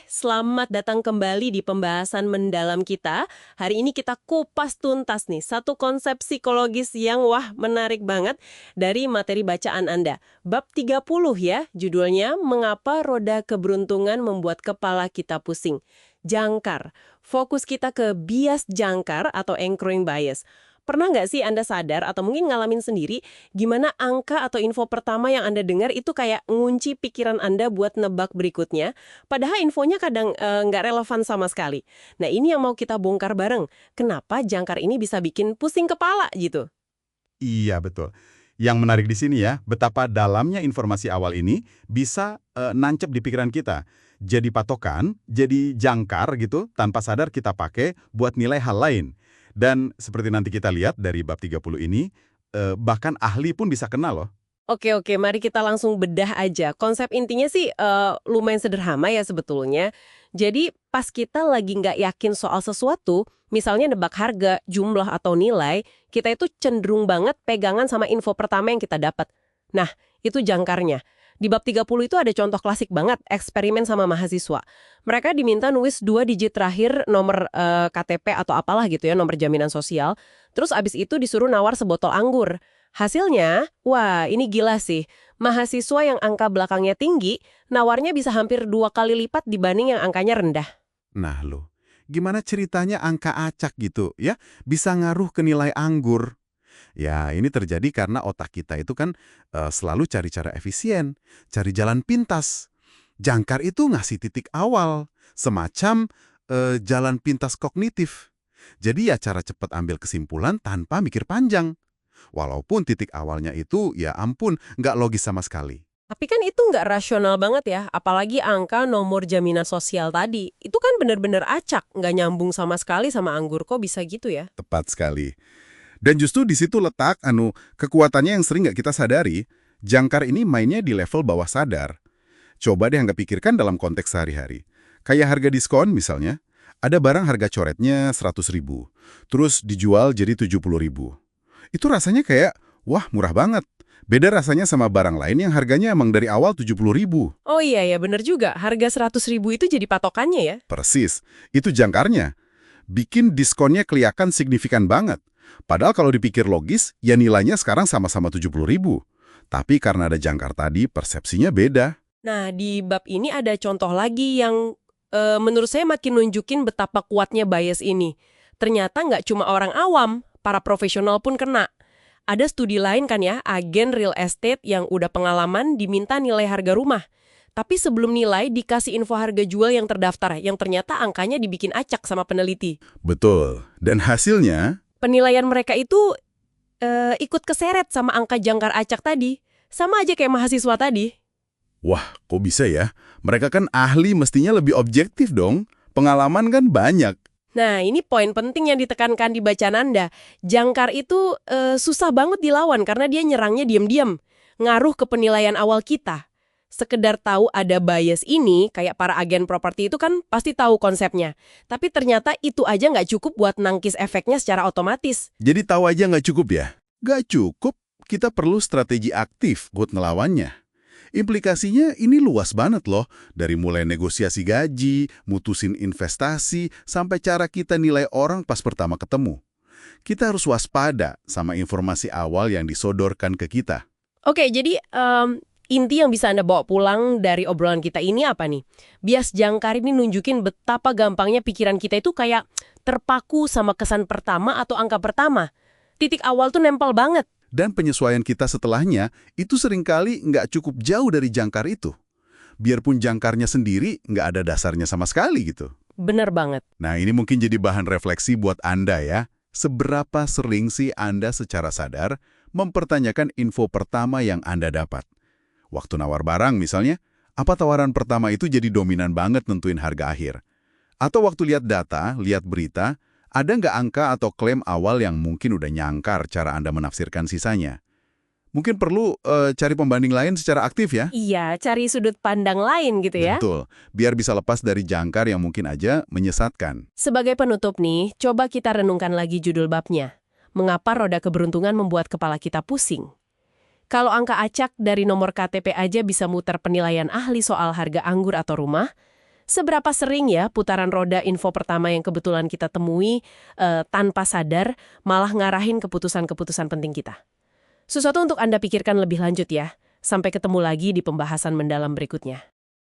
selamat datang kembali di pembahasan mendalam kita. Hari ini kita kupas tuntas nih, satu konsep psikologis yang menarik banget dari materi bacaan Anda. Bab 30 ya, judulnya Mengapa Roda Keberuntungan Membuat Kepala Kita Pusing. Jangkar. Fokus kita ke bias jangkar atau anchoring bias. Pernah nggak sih Anda sadar atau mungkin ngalamin sendiri gimana angka atau info pertama yang Anda dengar itu kayak ngunci pikiran Anda buat nebak berikutnya, padahal infonya kadang nggak relevan sama sekali. Nah ini yang mau kita bongkar bareng. Kenapa jangkar ini bisa bikin pusing kepala gitu? Iya, betul. Yang menarik di sini ya, betapa dalamnya informasi awal ini bisa nancep di pikiran kita. Jadi patokan, jadi jangkar gitu, tanpa sadar kita pakai buat nilai hal lain. Dan seperti nanti kita lihat dari bab 30 ini, bahkan ahli pun bisa kena loh. Oke, mari kita langsung bedah aja. Konsep intinya sih lumayan sederhana ya sebetulnya. Jadi pas kita lagi nggak yakin soal sesuatu, misalnya nebak harga, jumlah, atau nilai, kita itu cenderung banget pegangan sama info pertama yang kita dapat. Nah, itu jangkarnya. Di bab 30 itu ada contoh klasik banget, eksperimen sama mahasiswa. Mereka diminta nulis 2 digit terakhir nomor KTP atau apalah gitu ya, nomor jaminan sosial. Terus abis itu disuruh nawar sebotol anggur. Hasilnya, wah ini gila sih. Mahasiswa yang angka belakangnya tinggi, nawarnya bisa hampir 2 kali lipat dibanding yang angkanya rendah. Nah loh, gimana ceritanya angka acak gitu ya, bisa ngaruh ke nilai anggur? Ya, ini terjadi karena otak kita itu kan selalu cari cara efisien, cari jalan pintas. Jangkar itu ngasih titik awal, semacam jalan pintas kognitif. Jadi ya cara cepat ambil kesimpulan tanpa mikir panjang. Walaupun titik awalnya itu, ya ampun, nggak logis sama sekali. Tapi kan itu nggak rasional banget ya, apalagi angka nomor jaminan sosial tadi. Itu kan bener-bener acak, nggak nyambung sama sekali sama anggur, kok bisa gitu ya? Tepat sekali. Dan justru di situ letak kekuatannya yang sering nggak kita sadari. Jangkar ini mainnya di level bawah sadar. Coba deh nggak pikirkan dalam konteks sehari-hari. Kayak harga diskon misalnya, ada barang harga coretnya 100.000, terus dijual jadi 70.000. Itu rasanya kayak, wah murah banget. Beda rasanya sama barang lain yang harganya emang dari awal 70.000. Oh iya ya, bener juga. Harga 100.000 itu jadi patokannya ya? Persis, itu jangkarnya. Bikin diskonnya kelihatan signifikan banget. Padahal kalau dipikir logis, ya nilainya sekarang sama-sama 70.000. Tapi karena ada jangkar tadi, persepsinya beda. Nah, di bab ini ada contoh lagi yang menurut saya makin nunjukin betapa kuatnya bias ini. Ternyata nggak cuma orang awam, para profesional pun kena. Ada studi lain kan ya, agen real estate yang udah pengalaman diminta nilai harga rumah. Tapi sebelum nilai dikasih info harga jual yang terdaftar, yang ternyata angkanya dibikin acak sama peneliti. Betul. Dan hasilnya, Penilaian mereka itu ikut keseret sama angka jangkar acak tadi. Sama aja kayak mahasiswa tadi. wah kok bisa ya? Mereka kan ahli mestinya lebih objektif dong. Pengalaman kan banyak. Nah, ini poin penting yang ditekankan di bacaan Anda. Jangkar itu susah banget dilawan karena dia nyerangnya diam-diam. Ngaruh ke penilaian awal kita. Sekedar tahu ada bias ini, kayak para agen properti itu kan pasti tahu konsepnya. Tapi ternyata itu aja nggak cukup buat nangkis efeknya secara otomatis. Jadi tahu aja nggak cukup ya? Nggak cukup, kita perlu strategi aktif buat ngelawannya. Implikasinya ini luas banget loh, dari mulai negosiasi gaji, mutusin investasi, sampai cara kita nilai orang pas pertama ketemu. Kita harus waspada sama informasi awal yang disodorkan ke kita. Oke, jadi inti yang bisa Anda bawa pulang dari obrolan kita ini apa nih? Bias jangkar ini nunjukin betapa gampangnya pikiran kita itu kayak terpaku sama kesan pertama atau angka pertama. Titik awal tuh nempel banget. Dan penyesuaian kita setelahnya itu seringkali nggak cukup jauh dari jangkar itu. Biarpun jangkarnya sendiri nggak ada dasarnya sama sekali gitu. Bener banget. Nah ini mungkin jadi bahan refleksi buat Anda ya. Seberapa sering sih Anda secara sadar mempertanyakan info pertama yang Anda dapat? Waktu nawar barang misalnya, apa tawaran pertama itu jadi dominan banget nentuin harga akhir? Atau waktu lihat data, lihat berita, ada nggak angka atau klaim awal yang mungkin udah nyangkar cara Anda menafsirkan sisanya? Mungkin perlu cari pembanding lain secara aktif ya? Iya, cari sudut pandang lain gitu ya. Betul, biar bisa lepas dari jangkar yang mungkin aja menyesatkan. Sebagai penutup nih, coba kita renungkan lagi judul babnya. Mengapa roda keberuntungan membuat kepala kita pusing? Kalau angka acak dari nomor KTP aja bisa muter penilaian ahli soal harga anggur atau rumah, Seberapa sering ya putaran roda info pertama yang kebetulan kita temui tanpa sadar malah ngarahin keputusan-keputusan penting kita? Sesuatu untuk Anda pikirkan lebih lanjut ya. Sampai ketemu lagi di pembahasan mendalam berikutnya.